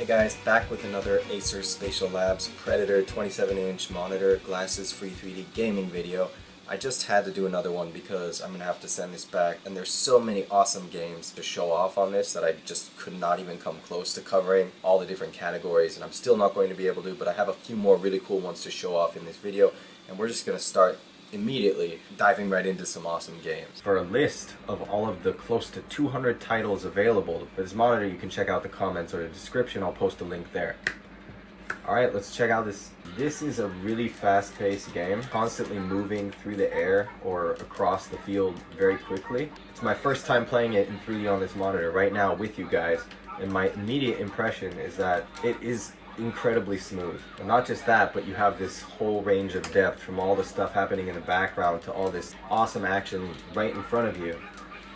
Hey guys, back with another ACER SpatialLabs Predator 27-inch monitor glasses free 3D gaming video. I just had to do another one because I'm going to have to send this back, and there's so many awesome games to show off on this that I just could not even come close to covering all the different categories, and I'm still not going to be able to, but I have a few more really cool ones to show off in this video, and we're just going to start immediately diving right into some awesome games. For a list of all of the close to 200 titles available for this monitor, you can check out the comments or the description. I'll post a link there. Alright, let's check out this. This is a really fast-paced game, constantly moving through the air or across the field very quickly. It's my first time playing it in 3D on this monitor right now with you guys, and my immediate impression is that it is incredibly smooth. And not just that, but you have this whole range of depth from all the stuff happening in the background to all this awesome action right in front of you.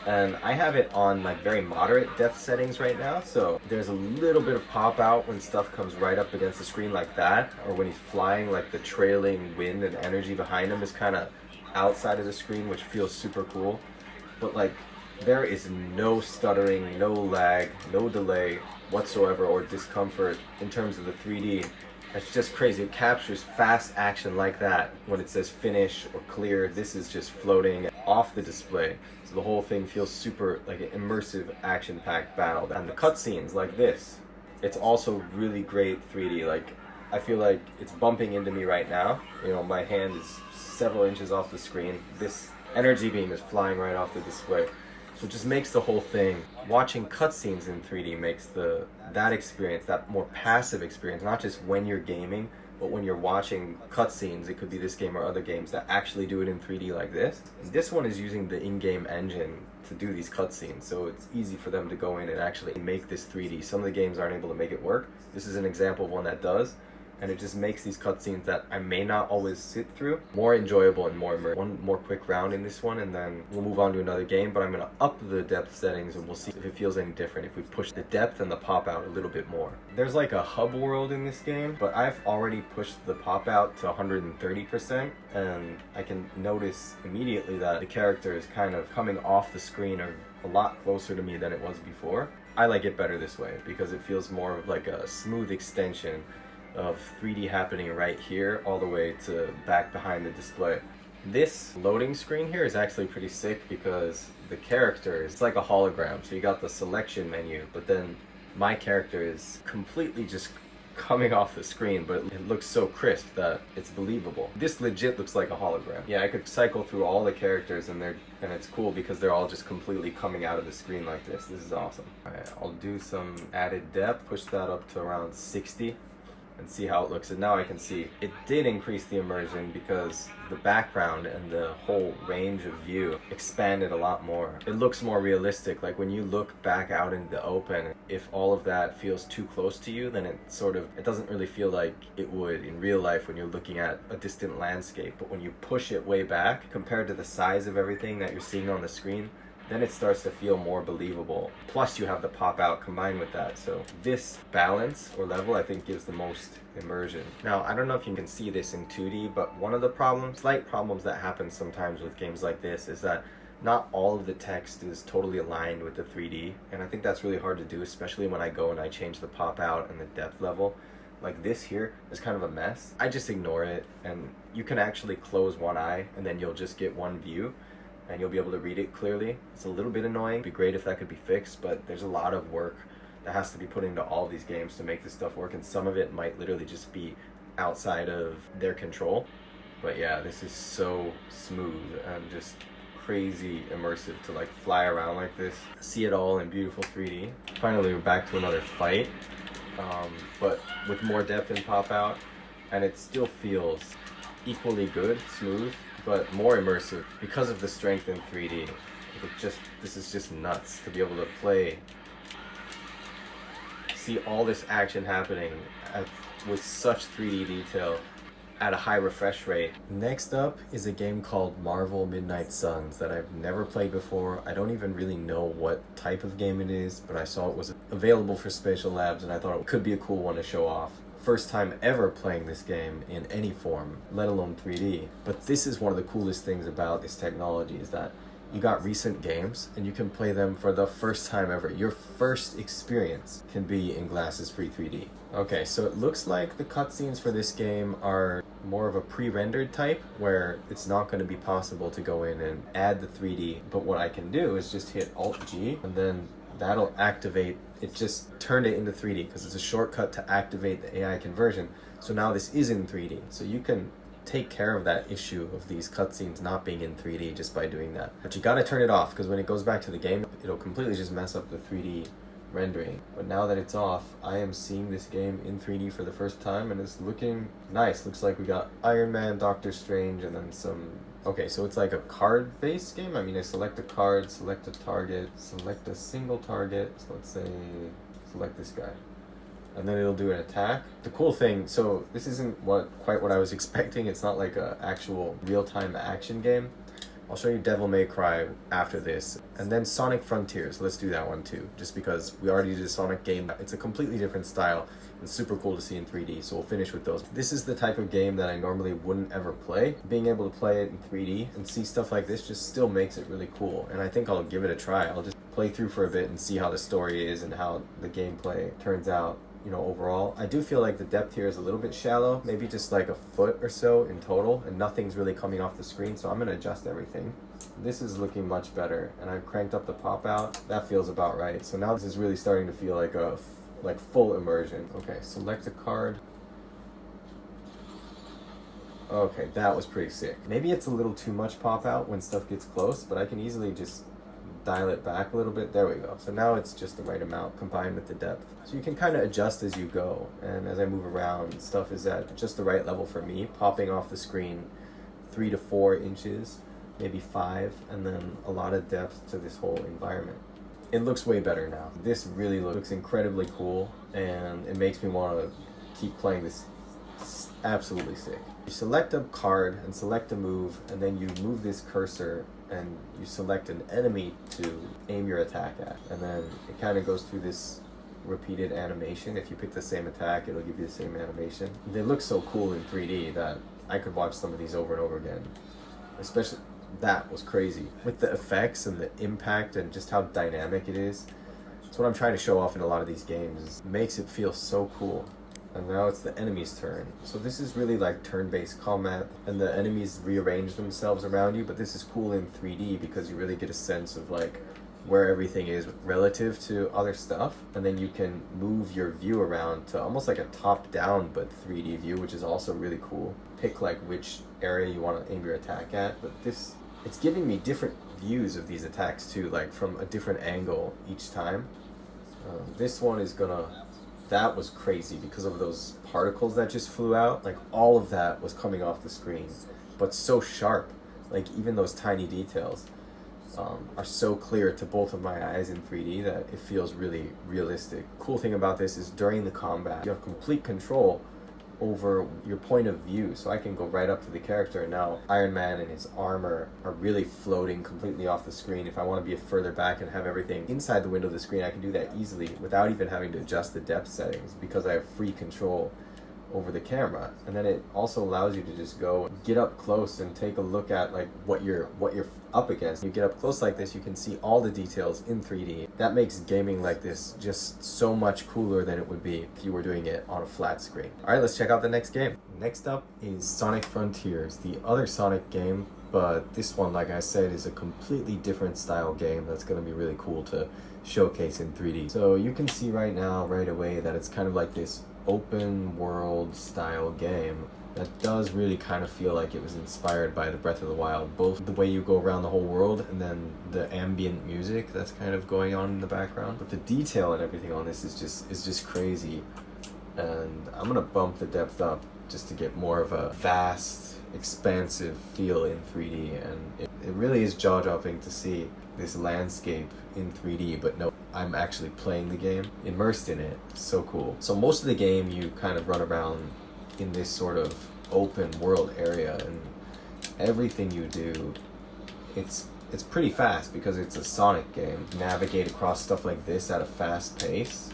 And I have it on like very moderate depth settings right now, so there's a little bit of pop out when stuff comes right up against the screen like that, or when he's flying, like the trailing wind and energy behind him is kind of outside of the screen, which feels super cool. But like, there is no stuttering, no lag, no delay whatsoever or discomfort in terms of the 3D. It's just crazy. It captures fast action like that. When it says finish or clear, this is just floating off the display. So the whole thing feels super like an immersive action-packed battle. And the cutscenes like this, it's also really great 3D. Like, I feel like it's bumping into me right now. You know, my hand is several inches off the screen. This energy beam is flying right off the display. So it just makes the whole thing, watching cutscenes in 3D makes that experience, that more passive experience, not just when you're gaming, but when you're watching cutscenes. It could be this game or other games that actually do it in 3D like this. And this one is using the in-game engine to do these cutscenes, so it's easy for them to go in and actually make this 3D. Some of the games aren't able to make it work. This is an example of one that does. And it just makes these cutscenes that I may not always sit through more enjoyable and more immersive. One more quick round in this one, and then we'll move on to another game, but I'm going to up the depth settings and we'll see if it feels any different if we push the depth and the pop out a little bit more. There's like a hub world in this game, but I've already pushed the pop out to 130%, and I can notice immediately that the character is kind of coming off the screen or a lot closer to me than it was before. I like it better this way because it feels more of like a smooth extension of 3D happening right here all the way to back behind the display. This loading screen here is actually pretty sick because the character is like a hologram. So you got the selection menu, but then my character is completely just coming off the screen, but it looks so crisp that it's believable. This legit looks like a hologram. Yeah, I could cycle through all the characters and it's cool because they're all just completely coming out of the screen like this. This is awesome. Alright, I'll do some added depth, push that up to around 60. And see how it looks. And now I can see it did increase the immersion because the background and the whole range of view expanded a lot more. It looks more realistic. Like when you look back out in the open, if all of that feels too close to you, then it doesn't really feel like it would in real life when you're looking at a distant landscape. But when you push it way back compared to the size of everything that you're seeing on the screen, then it starts to feel more believable. Plus you have the pop out combined with that. So this balance or level I think gives the most immersion. Now I don't know if you can see this in 2D, but one of the slight problems that happens sometimes with games like this is that not all of the text is totally aligned with the 3D. And I think that's really hard to do, especially when I go and I change the pop out and the depth level. Like this here is kind of a mess. I just ignore it, and you can actually close one eye and then you'll just get one view and you'll be able to read it clearly. It's a little bit annoying. It'd be great if that could be fixed, but there's a lot of work that has to be put into all these games to make this stuff work, and some of it might literally just be outside of their control. But yeah, this is so smooth and just crazy immersive to like fly around like this, see it all in beautiful 3D. Finally, we're back to another fight, but with more depth and pop out, and it still feels equally good, smooth, but more immersive because of the strength in 3D. This is just nuts to be able to play, see all this action happening with such 3D detail at a high refresh rate. Next up is a game called Marvel Midnight Suns that I've never played before. I don't even really know what type of game it is, but I saw it was available for SpatialLabs and I thought it could be a cool one to show off. First time ever playing this game in any form, let alone 3D. But this is one of the coolest things about this technology, is that You got recent games, and you can play them for the first time ever. Your first experience can be in glasses free 3D. Okay, so it looks like the cutscenes for this game are more of a pre-rendered type, where it's not going to be possible to go in and add the 3D, but what I can do is just hit Alt-G, and then that'll activate it, just turned it into 3D, because it's a shortcut to activate the AI conversion. So now this is in 3D, so you can take care of that issue of these cutscenes not being in 3D just by doing that. But you gotta turn it off, because when it goes back to the game, it'll completely just mess up the 3D rendering. But now that it's off, I am seeing this game in 3D for the first time, and it's looking nice. Looks like we got Iron Man, Doctor Strange, and then some... Okay, so it's like a card-based game. I mean, I select a card, select a target, select a single target. So let's say, select this guy. And then it'll do an attack. The cool thing, so this isn't quite what I was expecting. It's not like a actual real-time action game. I'll show you Devil May Cry after this. And then Sonic Frontiers, let's do that one too. Just because we already did a Sonic game. It's a completely different style. It's super cool to see in 3D, so we'll finish with those. This is the type of game that I normally wouldn't ever play. Being able to play it in 3D and see stuff like this just still makes it really cool. And I think I'll give it a try. I'll just play through for a bit and see how the story is and how the gameplay turns out. You know, overall, I do feel like the depth here is a little bit shallow, maybe just like a foot or so in total, and nothing's really coming off the screen, so I'm going to adjust everything. This is looking much better, and I've cranked up the pop out. That feels about right. So now this is really starting to feel like a full immersion. Okay, select a card. Okay, that was pretty sick. Maybe it's a little too much pop out when stuff gets close, but I can easily just dial it back a little bit. There we go. So now it's just the right amount combined with the depth. So you can kind of adjust as you go, and as I move around, stuff is at just the right level for me, popping off the screen 3 to 4 inches, maybe 5, and then a lot of depth to this whole environment. It looks way better now. This really looks incredibly cool, and it makes me want to keep playing this. It's absolutely sick. You select a card and select a move, and then you move this cursor and you select an enemy to aim your attack at. And then it kind of goes through this repeated animation. If you pick the same attack, it'll give you the same animation. They look so cool in 3D that I could watch some of these over and over again. Especially, that was crazy. With the effects and the impact and just how dynamic it is. It's what I'm trying to show off in a lot of these games. It makes it feel so cool. And now it's the enemy's turn. So this is really like turn-based combat, and the enemies rearrange themselves around you, but this is cool in 3D because you really get a sense of like where everything is relative to other stuff, and then you can move your view around to almost like a top-down but 3D view, which is also really cool. Pick like which area you want to aim your attack at, but it's giving me different views of these attacks too, like from a different angle each time. This one is gonna... That was crazy because of those particles that just flew out. Like all of that was coming off the screen, but so sharp. Like even those tiny details are so clear to both of my eyes in 3D that it feels really realistic. Cool thing about this is during the combat, you have complete control over your point of view, so I can go right up to the character, and now Iron Man and his armor are really floating completely off the screen. If I want to be further back and have everything inside the window of the screen, I can do that easily without even having to adjust the depth settings because I have free control over the camera. And then it also allows you to just go get up close and take a look at like what you're up against. You get up close like this, you can see all the details in 3D. That makes gaming like this just so much cooler than it would be if you were doing it on a flat screen. Alright, let's check out the next game. Next up is Sonic Frontiers, the other Sonic game, but this one, like I said, is a completely different style game that's going to be really cool to showcase in 3D. So you can see right now, right away, that it's kind of like this open world style game that does really kind of feel like it was inspired by the Breath of the Wild, both the way you go around the whole world and then the ambient music that's kind of going on in the background. But the detail and everything on this is just crazy, and I'm gonna bump the depth up just to get more of a vast, expansive feel in 3D, and it really is jaw-dropping to see this landscape in 3D, but no, I'm actually playing the game, immersed in it. So cool. So most of the game you kind of run around in this sort of open world area, and everything you do, it's pretty fast because it's a Sonic game. Navigate across stuff like this at a fast pace,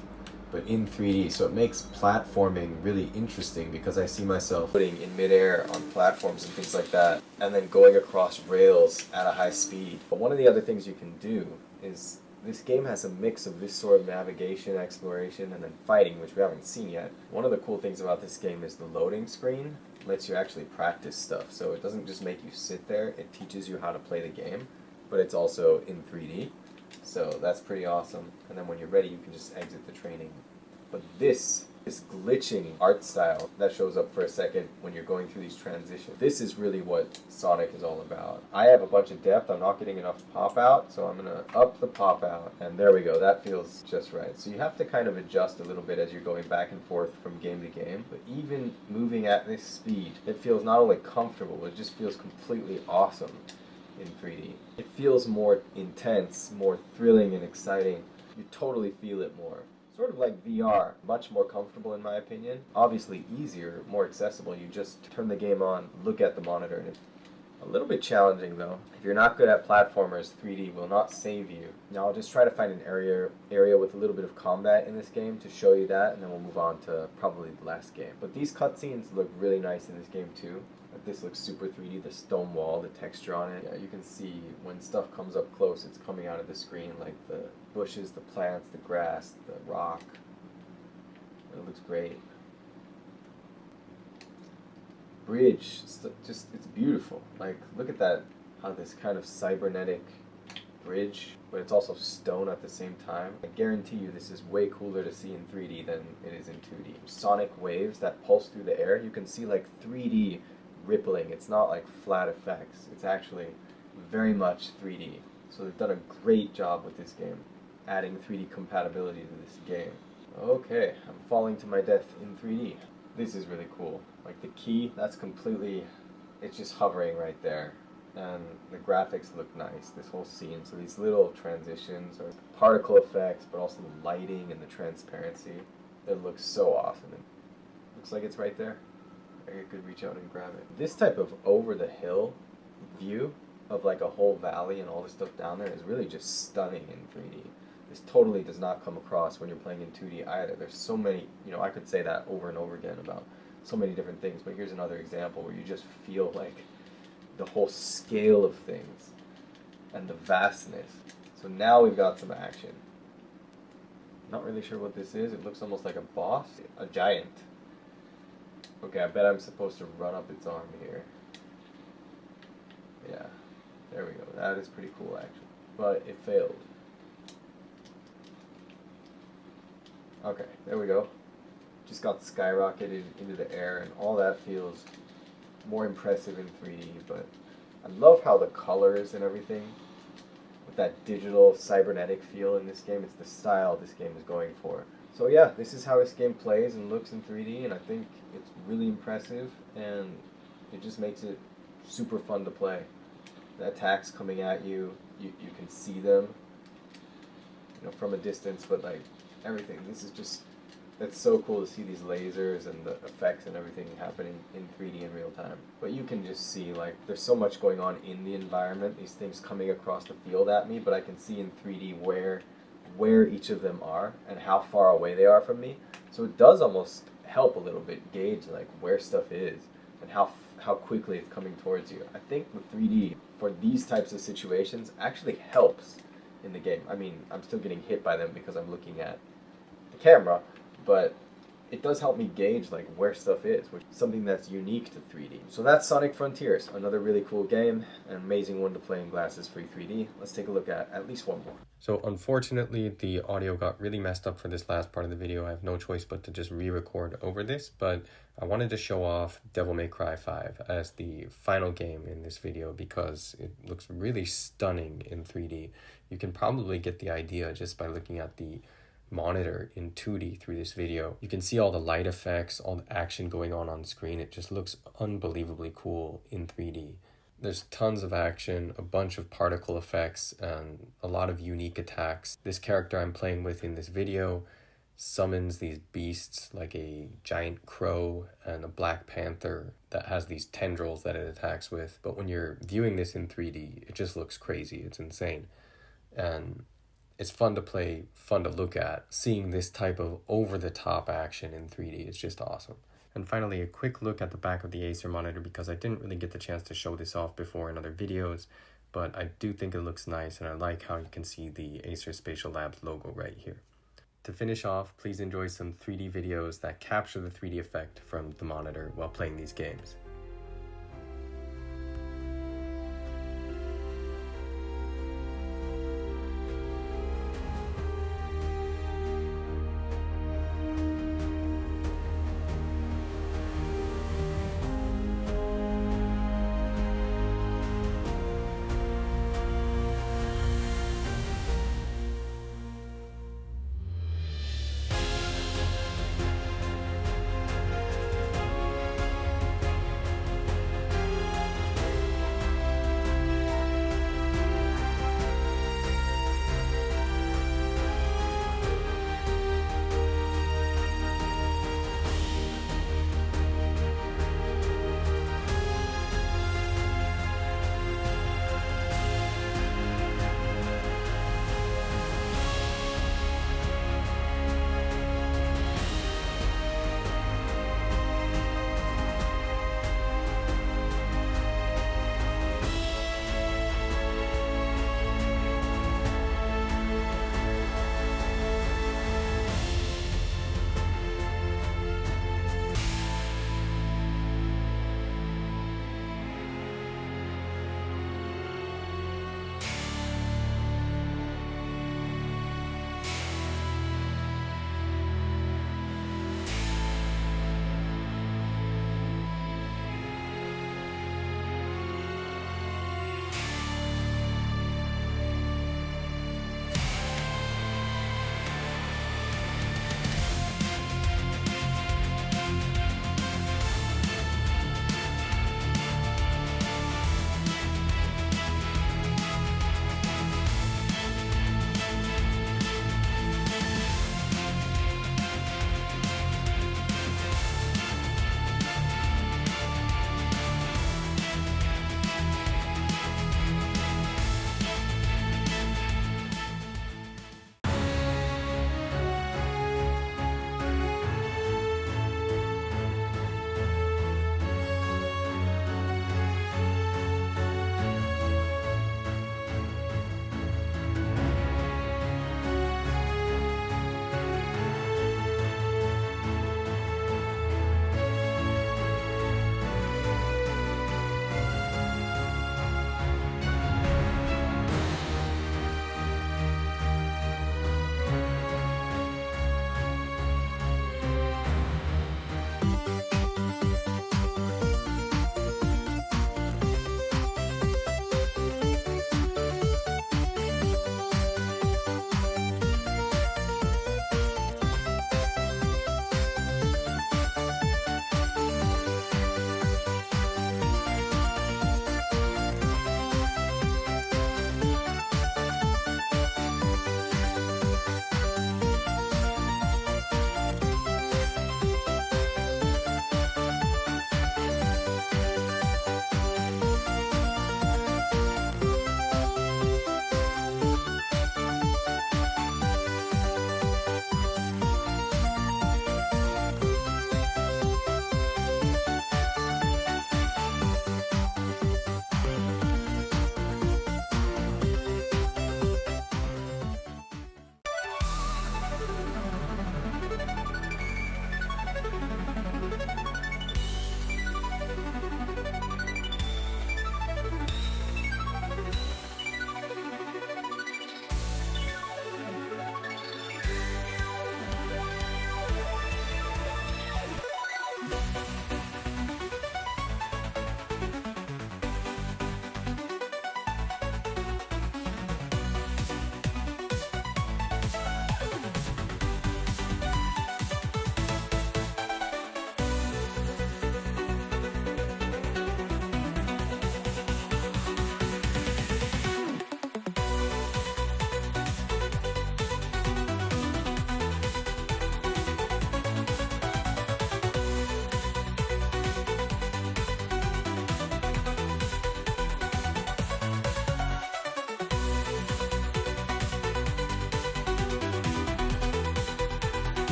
but in 3D. So it makes platforming really interesting because I see myself putting in midair on platforms and things like that, and then going across rails at a high speed. But one of the other things you can do is this game has a mix of this sort of navigation, exploration, and then fighting, which we haven't seen yet. One of the cool things about this game is the loading screen lets you actually practice stuff. So it doesn't just make you sit there, it teaches you how to play the game, but it's also in 3D. So that's pretty awesome. And then when you're ready, you can just exit the training. But this glitching art style that shows up for a second when you're going through these transitions, this is really what Sonic is all about. I have a bunch of depth, I'm not getting enough pop out, so I'm gonna up the pop out, and there we go, that feels just right. So you have to kind of adjust a little bit as you're going back and forth from game to game, but even moving at this speed, it feels not only comfortable, but it just feels completely awesome in 3D. It feels more intense, more thrilling and exciting. You totally feel it more. Sort of like VR, much more comfortable in my opinion. Obviously easier, more accessible. You just turn the game on, look at the monitor, and it's a little bit challenging though. If you're not good at platformers, 3D will not save you. Now I'll just try to find an area with a little bit of combat in this game to show you that, and then we'll move on to probably the last game. But these cutscenes look really nice in this game too. This looks super 3D, the stone wall, the texture on it. Yeah, you can see when stuff comes up close, it's coming out of the screen, like the bushes, the plants, the grass, the rock. It looks great. Bridge, it's beautiful. Like, look at that, how this kind of cybernetic bridge, but it's also stone at the same time. I guarantee you this is way cooler to see in 3D than it is in 2D. Sonic waves that pulse through the air, you can see like 3D rippling. It's not like flat effects. It's actually very much 3D. So they've done a great job with this game, adding 3D compatibility to this game. Okay, I'm falling to my death in 3D. This is really cool. Like the key, that's completely, it's just hovering right there. And the graphics look nice, this whole scene. So these little transitions are particle effects, but also the lighting and the transparency. It looks so awesome. It looks like it's right there. I could reach out and grab it. This type of over-the-hill view of like a whole valley and all the stuff down there is really just stunning in 3D. This totally does not come across when you're playing in 2D either. There's so many, I could say that over and over again about so many different things, but here's another example where you just feel like the whole scale of things and the vastness. So now we've got some action. Not really sure what this is. It looks almost like a boss, a giant. Okay, I bet I'm supposed to run up its arm here. Yeah, there we go. That is pretty cool, actually. But it failed. Okay, there we go. Just got skyrocketed into the air, and all that feels more impressive in 3D, but I love how the colors and everything, with that digital cybernetic feel in this game, it's the style this game is going for. So yeah, this is how this game plays and looks in 3D, and I think it's really impressive, and it just makes it super fun to play. The attacks coming at you, you can see them, from a distance, but like everything, this is just, it's so cool to see these lasers and the effects and everything happening in 3D in real time. But you can just see, like, there's so much going on in the environment, these things coming across the field at me, but I can see in 3D where each of them are and how far away they are from me. So it does almost help a little bit gauge like where stuff is and how quickly it's coming towards you. I think the 3D for these types of situations actually helps in the game. I mean, I'm still getting hit by them because I'm looking at the camera, but it does help me gauge like where stuff is, which is something that's unique to 3D. So that's Sonic Frontiers, another really cool game, an amazing one to play in glasses-free 3D. Let's take a look at least one more. So unfortunately, the audio got really messed up for this last part of the video. I have no choice but to just re-record over this, but I wanted to show off Devil May Cry 5 as the final game in this video because it looks really stunning in 3D. You can probably get the idea just by looking at the monitor in 2D through this video. You can see all the light effects, all the action going on screen. It just looks unbelievably cool in 3D. There's tons of action, a bunch of particle effects, and a lot of unique attacks. This character I'm playing with in this video summons these beasts like a giant crow and a black panther that has these tendrils that it attacks with. But when you're viewing this in 3D, it just looks crazy. It's insane. And It's fun to play, fun to look at. Seeing this type of over-the-top action in 3D is just awesome. And finally, a quick look at the back of the Acer monitor, because I didn't really get the chance to show this off before in other videos, but I do think it looks nice, and I like how you can see the Acer SpatialLabs logo right here. To finish off, please enjoy some 3D videos that capture the 3D effect from the monitor while playing these games.